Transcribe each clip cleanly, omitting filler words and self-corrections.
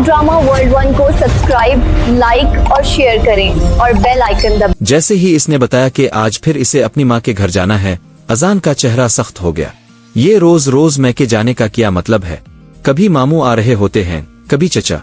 Pack drama world 1 को subscribe, like और share करें और बेल आइकन दबाएं। जैसे ही इसने बताया कि आज फिर इसे अपनी माँ के घर जाना है, अजान का चेहरा सख्त हो गया। ये रोज रोज मैके जाने का क्या मतलब है? कभी मामू आ रहे होते हैं, कभी चचा।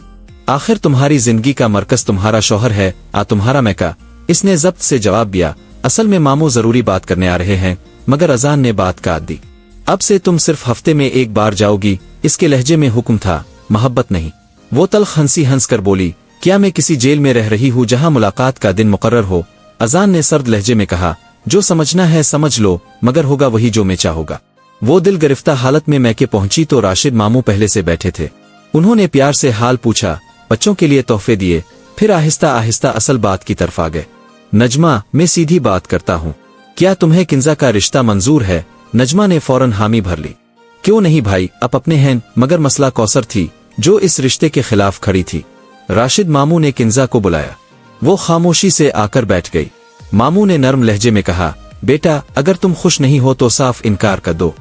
आखिर तुम्हारी जिंदगी का मरकज तुम्हारा शौहर है, तुम्हारा मैका। इसने जब्त से जवाब दिया, असल में मामू जरूरी बात करने आ रहे हैं, मगर अजान ने बात काट दी। अब से तुम सिर्फ हफ्ते में एक बार जाओगी। इसके लहजे में हुक्म था, मोहब्बत नहीं। वो तल्ख हंसी हंस कर बोली, क्या मैं किसी जेल में रह रही हूँ जहाँ मुलाकात का दिन मुकर्रर हो? अजान ने सर्द लहजे में कहा, जो समझना है समझ लो, मगर होगा वही जो मैं चाहूंगा। वो दिल गिरफ्ता हालत में मैके पहुंची तो राशिद मामू पहले से बैठे थे। उन्होंने प्यार से हाल पूछा, बच्चों के लिए तोहफे दिए, फिर आहिस्ता आहिस्ता असल बात की तरफ आ गए। नजमा, मैं सीधी बात करता हूँ, क्या तुम्हें किंजा का रिश्ता मंजूर है? नजमा ने फौरन हामी भर ली। क्यों नहीं भाई, अब अपने हैं, मगर मसला कौसर थी जो इस रिश्ते के खिलाफ खड़ी थी। राशिद मामू ने किंजा को बुलाया। वो खामोशी से आकर बैठ गई। मामू ने नर्म लहजे में कहा, बेटा अगर तुम खुश नहीं हो तो साफ इनकार कर दो,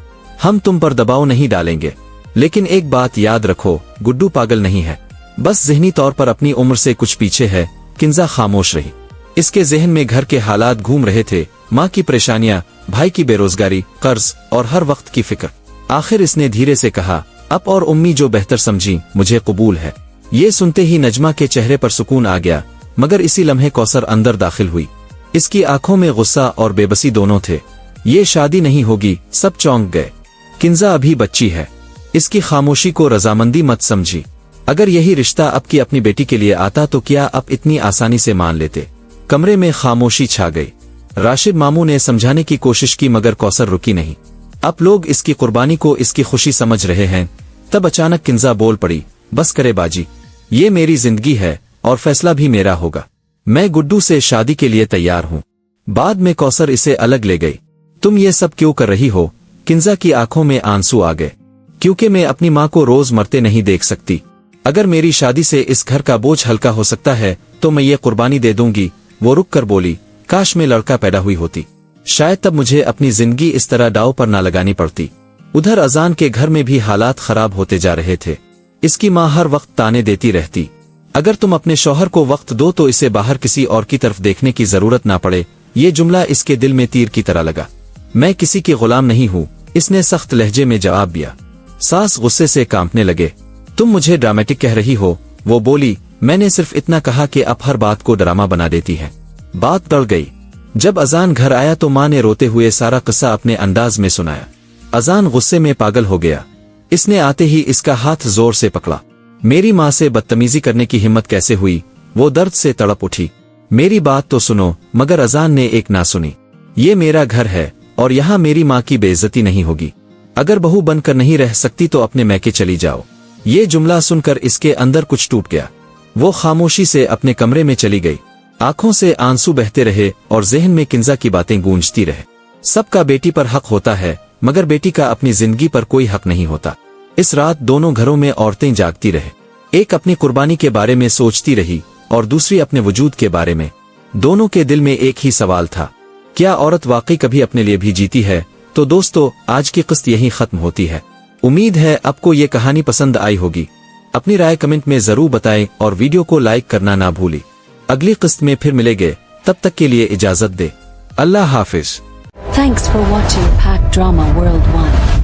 हम तुम पर दबाव नहीं डालेंगे। लेकिन एक बात याद रखो, गुड्डू पागल नहीं है, बस ज़हनी तौर पर अपनी उम्र से कुछ पीछे है। किंजा खामोश रही। इसके जहन में घर के हालात घूम रहे थे, माँ की परेशानियां, भाई की बेरोजगारी, कर्ज और हर वक्त की फिक्र। आखिर इसने धीरे से कहा, अब और उम्मी जो बेहतर समझी, मुझे कबूल है। ये सुनते ही नजमा के चेहरे पर सुकून आ गया, मगर इसी लम्हे कौसर अंदर दाखिल हुई। इसकी आंखों में गुस्सा और बेबसी दोनों थे। ये शादी नहीं होगी, सब चौंक गए। किंजा अभी बच्ची है, इसकी खामोशी को रजामंदी मत समझी। अगर यही रिश्ता अब की अपनी बेटी के लिए आता तो क्या अब इतनी आसानी से मान लेते? कमरे में खामोशी छा गई। राशिद मामू ने समझाने की कोशिश की, मगर कौसर रुकी नहीं। अब लोग इसकी कुर्बानी को इसकी खुशी समझ रहे हैं। तब अचानक किंजा बोल पड़ी, बस करे बाजी, ये मेरी जिंदगी है और फैसला भी मेरा होगा। मैं गुड्डू से शादी के लिए तैयार हूँ। बाद में कौसर इसे अलग ले गई। तुम ये सब क्यों कर रही हो? किंजा की आंखों में आंसू आ गए। क्योंकि मैं अपनी माँ को रोज मरते नहीं देख सकती। अगर मेरी शादी से इस घर का बोझ हल्का हो सकता है तो मैं ये कुर्बानी दे दूंगी। वो रुक कर बोली, काश में लड़का पैदा हुई होती, शायद तब मुझे अपनी जिंदगी इस तरह दांव पर ना लगानी पड़ती। उधर अजान के घर में भी हालात खराब होते जा रहे थे। इसकी माँ हर वक्त ताने देती रहती, अगर तुम अपने शौहर को वक्त दो तो इसे बाहर किसी और की तरफ देखने की जरूरत ना पड़े। ये जुमला इसके दिल में तीर की तरह लगा। मैं किसी की गुलाम नहीं हूँ, इसने सख्त लहजे में जवाब दिया। सास गुस्से से कांपने लगे। तुम मुझे ड्रामेटिक कह रही हो? वो बोली, मैंने सिर्फ इतना कहा कि अब हर बात को ड्रामा बना देती है। बात बढ़ गई। जब अजान घर आया तो माँ ने रोते हुए सारा किस्सा अपने अंदाज में सुनाया। अजान गुस्से में पागल हो गया। इसने आते ही इसका हाथ जोर से पकड़ा। मेरी माँ से बदतमीजी करने की हिम्मत कैसे हुई? वो दर्द से तड़प उठी। मेरी बात तो सुनो। मगर अजान ने एक ना सुनी। ये मेरा घर है और यहाँ मेरी माँ की बेइज्जती नहीं होगी। अगर बहू बनकर नहीं रह सकती तो अपने मैके चली जाओ। ये जुमला सुनकर इसके अंदर कुछ टूट गया। वो खामोशी से अपने कमरे में चली गई। आंखों से आंसू बहते रहे और जहन में किंजा की बातें गूंजती रहे। सबका बेटी पर हक होता है, मगर बेटी का अपनी जिंदगी पर कोई हक नहीं होता। इस रात दोनों घरों में औरतें जागती रहे। एक अपनी कुर्बानी के बारे में सोचती रही और दूसरी अपने वजूद के बारे में। दोनों के दिल में एक ही सवाल था, क्या औरत वाकई कभी अपने लिए भी जीती है? तो दोस्तों, आज की किस्त यहीं खत्म होती है। उम्मीद है आपको ये कहानी पसंद आई होगी। अपनी राय कमेंट में जरूर बताएं और वीडियो को लाइक करना ना भूलें। अगली किस्त में फिर मिलेंगे, तब तक के लिए इजाजत दे। अल्लाह हाफिज। Thanks for watching Pack Drama World 1.